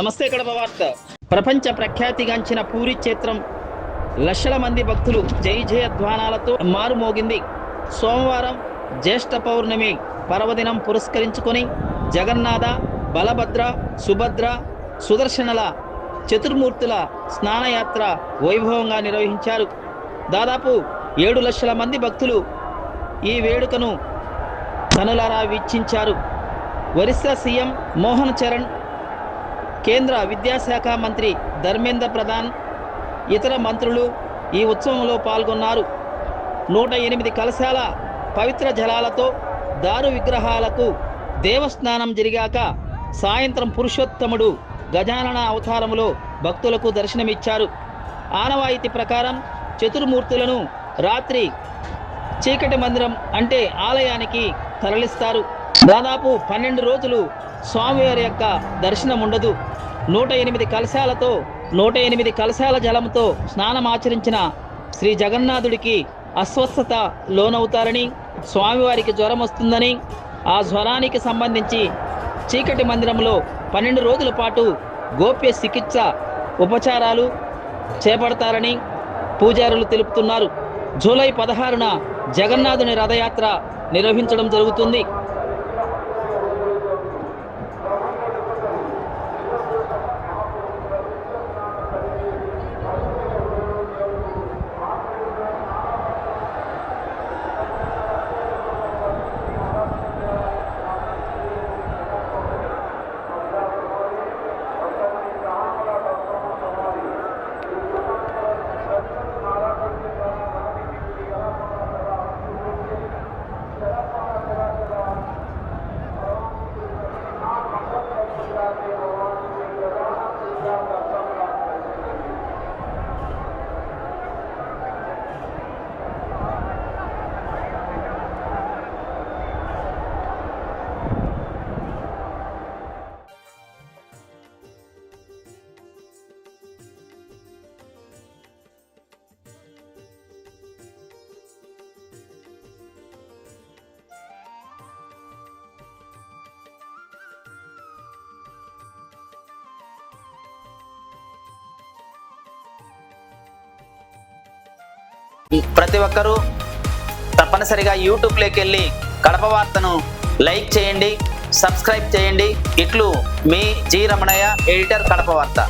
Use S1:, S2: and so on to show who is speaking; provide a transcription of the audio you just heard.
S1: నమస్తే కడప వార్త. ప్రపంచ ప్రఖ్యాతిగాంచిన పూరి క్షేత్రం లక్షల మంది భక్తులు జై జయధ్వానాలతో మారుమోగింది. సోమవారం జ్యేష్ఠ పౌర్ణమి పర్వదినం పురస్కరించుకొని జగన్నాథ, బలభద్ర, సుభద్ర, సుదర్శనల చతుర్మూర్తుల స్నానయాత్ర వైభవంగా నిర్వహించారు. దాదాపు 7 లక్షల మంది భక్తులు ఈ వేడుకను కనులారా వీక్షించారు. ఒరిస్సా సీఎం మోహన్ చరణ్, కేంద్ర విద్యాశాఖ మంత్రి ధర్మేంద్ర ప్రధాన్, ఇతర మంత్రులు ఈ ఉత్సవంలో పాల్గొన్నారు. 108 కలశాల పవిత్ర జలాలతో దారు విగ్రహాలకు దేవస్నానం జరిగాక సాయంత్రం పురుషోత్తముడు గజానన అవతారములో భక్తులకు దర్శనమిచ్చారు. ఆనవాయితీ ప్రకారం చతుర్మూర్తులను రాత్రి చీకటి మందిరం అంటే ఆలయానికి తరలిస్తారు. దాదాపు 12 రోజులు స్వామివారి యొక్క దర్శనం ఉండదు. 108 కలశాలతో 108 కలశాల జలంతో స్నానమాచరించిన శ్రీ జగన్నాథుడికి అస్వస్థత లోనవుతారని, స్వామివారికి జ్వరం వస్తుందని, ఆ జ్వరానికి సంబంధించి చీకటి మందిరంలో 12 రోజుల పాటు గోప్య చికిత్స ఉపచారాలు చేపడతారని పూజారులు తెలుపుతున్నారు. జూలై 16న జగన్నాథుని రథయాత్ర నిర్వహించడం జరుగుతుంది. ప్రతి ఒక్కరూ తప్పనిసరిగా యూట్యూబ్లోకి వెళ్ళి కడప వార్తను లైక్ చేయండి, సబ్స్క్రైబ్ చేయండి. ఇట్లు మీ జి రమణయ్య, ఎడిటర్, కడప వార్త.